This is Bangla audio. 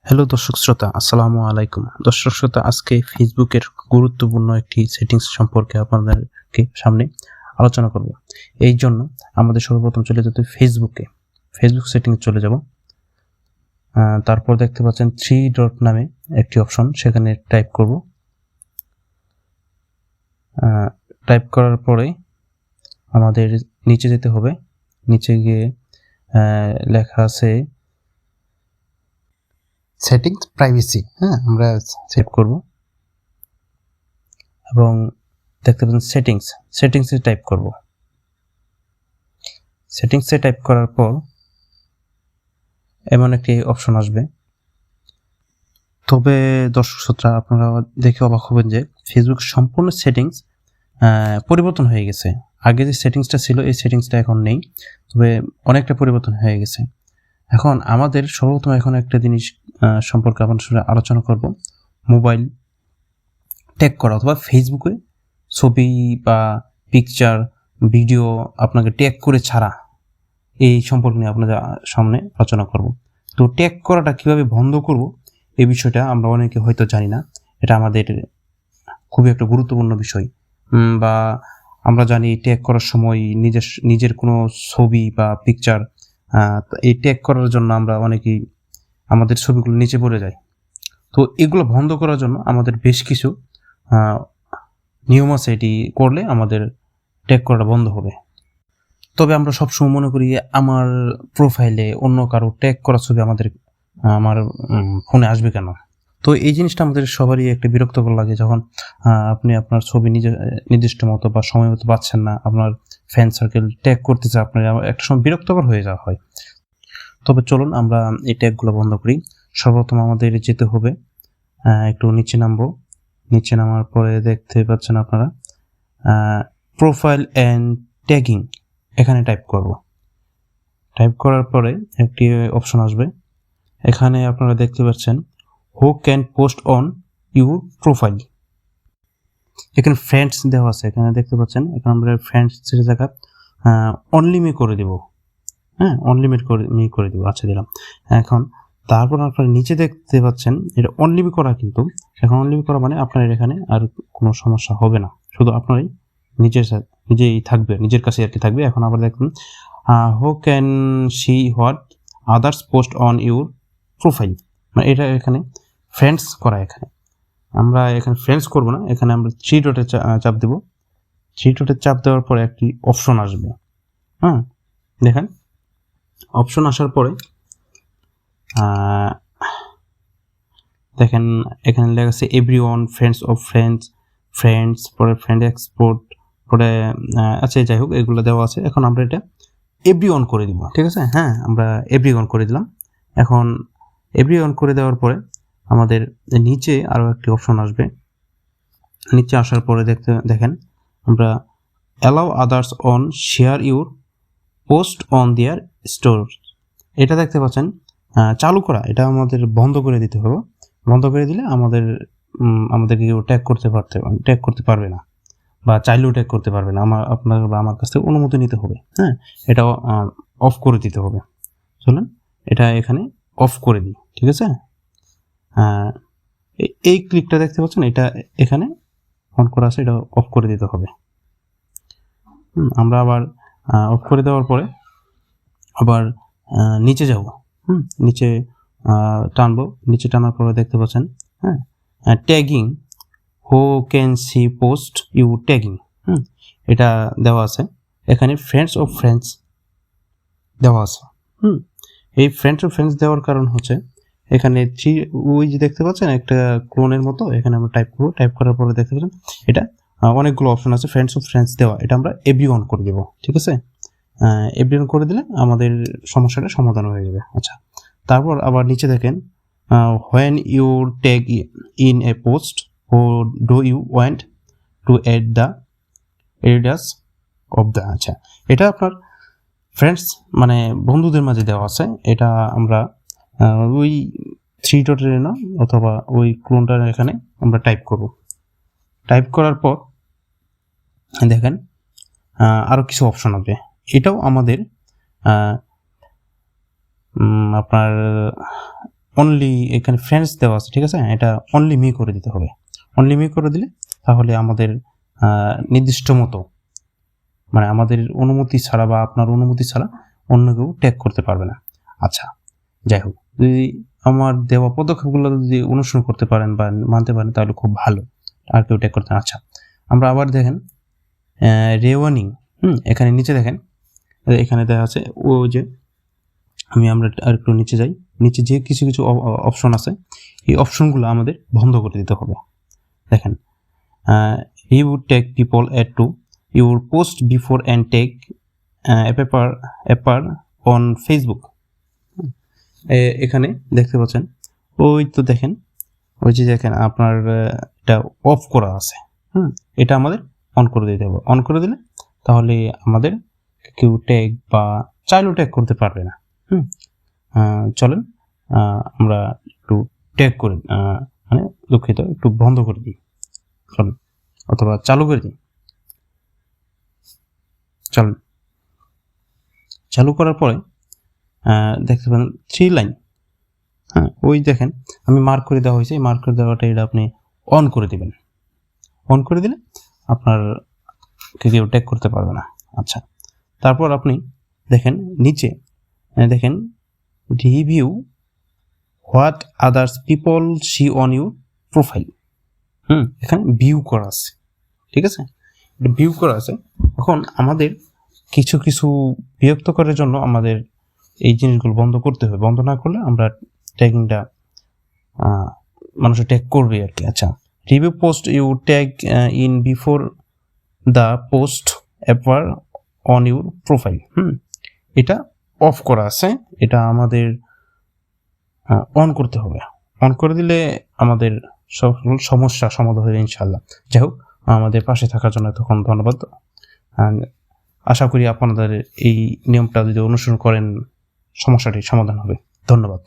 হ্যালো দর্শক শ্রোতা, আসসালামু আলাইকুম। দর্শক শ্রোতা, আজকে ফেসবুকের গুরুত্বপূর্ণ একটি সেটিংস সম্পর্কে আপনাদেরকে সামনে আলোচনা করব। এই জন্য আমাদের সর্বপ্রথম চলে যেতে ফেসবুক সেটিংস চলে যাব। তারপর দেখতে পাচ্ছেন 3 ডট নামে একটি অপশন, সেখানে টাইপ করব। টাইপ করার পরে আমাদের নিচে যেতে হবে। নিচে গিয়ে লেখা আছে সেটিংস প্রাইভেসি। আমরা সেভ করব এবং দেখতে পাচ্ছেন সেটিংসে টাইপ করব। সেটিংসে টাইপ করার পর এমন একটি অপশন আসবে। তবে দর্শক শ্রোতা, আপনারা দেখে অবাক হবেন যে ফেসবুক সম্পূর্ণ সেটিংস পরিবর্তন হয়ে গেছে। আগে যে সেটিংসটা ছিল এই সেটিংসটা এখন নেই, তবে অনেকটা পরিবর্তন হয়ে গেছে। এখন আমাদের সর্বপ্রথম একটা জিনিস সম্পর্কে আপনার সাথে আলোচনা করব। মোবাইল ট্যাগ করা অথবা ফেসবুকে ছবি বা পিকচার, ভিডিও আপনাকে ট্যাগ করে ছাড়া, এই সম্পর্কে নিয়ে আপনাদের সামনে আলোচনা করব। তো ট্যাগ করাটা কিভাবে বন্ধ করব এই বিষয়টা আমরা অনেকে হয়তো জানি না। এটা আমাদের খুবই একটা গুরুত্বপূর্ণ বিষয়। বা আমরা জানি ট্যাগ করার সময় নিজের কোনো ছবি বা পিকচার, এই ট্যাগ করার জন্য আমরা অনেকেই আমাদের ছবিগুলো নিচে পড়ে যায়। তো এগুলো বন্ধ করার জন্য আমাদের বেশ কিছু নিয়ম আছে। এটি করলে আমাদের ট্যাগ করাটা বন্ধ হবে। তবে আমরা সবসময় মনে করি আমার প্রোফাইলে অন্য কারো ট্যাগ করা ছবি আমার ফোনে আসবে কেন। তো এই জিনিসটা আমাদের সবারই একটা বিরক্তকর লাগে, যখন আপনি আপনার ছবি নির্দিষ্ট মতো বা সময় মতো পাচ্ছেন না, আপনার ফ্যান সার্কেল ট্যাগ করতেছে, আপনার একটা সময় বিরক্তকর হয়ে যাওয়া হয়। তবে চলুন আমরা এই ট্যাগগুলো বন্ধ করি। সর্বপ্রথম আমাদের যেতে হবে, একটু নিচে নামবো। নিচে নামার পরে দেখতে পাচ্ছেন আপনারা প্রোফাইল অ্যান্ড ট্যাগিং, এখানে টাইপ করব। টাইপ করার পরে একটি অপশন আসবে। এখানে আপনারা দেখতে পাচ্ছেন who can post on your profile. এখানে ফ্রেন্ডস দেওয়া আছে, এখানে দেখতে পাচ্ছেন। এখানে আমরা ফ্রেন্ডসের জায়গা অনলি মি করে দেব। অনলিমিট করে দিব। আচ্ছা, দিলাম। এখন তারপর আপনারা নিচে দেখতে পাচ্ছেন এটা অনলিমি করা, কিন্তু এখন অনলিমি করা মানে আপনার এখানে আর কোনো সমস্যা হবে না, শুধু আপনারই নিজেই থাকবে, নিজের কাছে আর কি থাকবে। এখন আবার দেখুন হু can C what others post on your profile, মানে এটা এখানে ফ্রেন্ডস করা। আমরা এখানে ফ্রেন্ডস করব না, এখানে আমরা 3 ডটে চাপ দেব। 3 ডটে চাপ দেওয়ার পরে একটি অপশন আসবে। দেখেন অপশন আসার পরে দেখেন এখানে লেখা আছে এভরিওয়ান, ফ্রেন্ডস অফ ফ্রেন্ডস, পরে ফ্রেন্ড এক্সপোর্ট, পরে আচ্ছা যাই হোক, এগুলো দেওয়া আছে। এখন আমরা এটা এভরিওয়ান করে দিব, ঠিক আছে। আমরা এভরিওয়ান করে দিলাম। এখন এভরিওয়ান করে দেওয়ার পরে আমাদের নিচে আরও একটি অপশন আসবে। নিচে আসার পরে দেখেন আমরা allow others on share your post on their store, এটা দেখতে পাচ্ছেন চালু করা। এটা আমাদের বন্ধ করে দিতে হবে। বন্ধ করে দিলে আমাদেরকে কেউ ট্যাগ করতে পারবে না, বা চাইলেও ট্যাগ করতে পারবে না। আপনার বা আমার কাছ থেকে অনুমতি নিতে হবে। এটাও অফ করে দিতে হবে। চলুন এটা এখানে অফ করে দিই, ঠিক আছে। এই ক্লিকটা দেখতে পাচ্ছেন, এটা এখানে অন করা আছে, এটা অফ করে দিতে হবে। আমরা আবার অফ করে দেওয়ার পরে আবার নিচে যাব। নিচে টানবো। নিচে টানার পরে দেখতে পাচ্ছেন tagging, who can see post you tagging, এটা দেওয়া আছে। এখানে ফ্রেন্ডস অফ ফ্রেন্ডস দেওয়া আছে। এই ফ্রেন্ডস অফ ফ্রেন্ডস দেওয়ার কারণ হচ্ছে এখানে ওই যে দেখতে পাচ্ছেন একটা ক্লোনের মতো, এখানে আমরা টাইপ করবো। টাইপ করার পরে দেখতে পাচ্ছেন এটা অনেকগুলো অপশন আছে ফ্রেন্ডস অফ ফ্রেন্ডস দেওয়া, এটা আমরা এভরিওয়ান করে দেবো, ঠিক আছে। এভরিওয়ান করে দিলে আমাদের সমস্যাটা সমাধান হয়ে যাবে। আচ্ছা, তারপর আবার নিচে দেখেন when you tag in a post who do you want to add the areas of the, আচ্ছা এটা আপনার ফ্রেন্ডস মানে বন্ধুদের মাঝে দেওয়া আছে। এটা আমরা ওই 3 ডটের না অথবা ওই ক্লোনটার এখানে আমরা টাইপ করব। টাইপ করার পর দেখেন আরও কিছু অপশন হবে। এটাও আমাদের আপনার অনলি এখানে ফ্রেন্ডস দেওয়া আছে, ঠিক আছে, এটা অনলি মি করে দিতে হবে। অনলি মি করে দিলে তাহলে আমাদের নির্দিষ্ট মতো মানে আমাদের অনুমতি ছাড়া বা আপনার অনুমতি ছাড়া অন্য কেউ ট্যাগ করতে পারবে না। আচ্ছা, যাই হোক, যদি আমার দেওয়া পদক্ষেপগুলো যদি অনুসরণ করতে পারেন বা মানতে পারেন তাহলে খুব ভালো, আর কেউ ট্যাগ করতে। আচ্ছা, আমরা আবার দেখেন রেওয়ানিং, এখানে নিচে দেখেন, এখানে দেখা আছে ও যে আমরা আর একটু নিচে যাই, নিচে যে কিছু কিছু অপশন আছে এই অপশনগুলো আমাদের বন্ধ করে দিতে হবে। দেখেন he would take people add to your post before and take appear on Facebook. এখানে দেখতে পাচ্ছেন ওই তো দেখেন ওই যে দেখেন আপনার এটা অফ করা আছে, এটা আমাদের অন করে দিতে হবে। অন করে দিলে তাহলে আমাদের কেউ ট্যাগ বা চাইলেও ট্যাগ করতে পারবে না। চলেন আমরা একটু ট্যাগ করে মানে দুঃখিত একটু বন্ধ করে দিই, চলেন, অথবা চালু করে দিই। চলেন, চালু করার পরে দেখতে পারেন 3 লাইন, ওই দেখেন আমি মার্ক করে দেওয়া হয়েছে, মার্ক করে দেওয়াটা এটা আপনি অন করে দিবেন। অন করে দিলে আপনার কেউ ট্যাগ করতে পারবে না। আচ্ছা, তারপর আপনি দেখেন নিচে দেখেন review what others people see on your profile. এখানে ভিউ করা আছে, ঠিক আছে, এটা ভিউ করা আছে। এখন আমাদের কিছু কিছু বিরক্ত করার জন্য আমাদের এই জিনিসগুলো বন্ধ করতে হবে। বন্ধ না করলে আমরা ট্যাগিংটা মানুষের ট্যাগ করবে আর কি। আচ্ছা, review post you tag in before the post appear on your profile, এটা অফ করা আছে, এটা আমাদের অন করতে হবে। অন করে দিলে আমাদের সকল সমস্যা সমাধান হবে ইনশাল্লাহ। যাই হোক, আমাদের পাশে থাকার জন্য তখন ধন্যবাদ। আশা করি আপনাদের এই নিয়মটা যদি অনুসরণ করেন সমস্যাটির সমাধান হবে। ধন্যবাদ।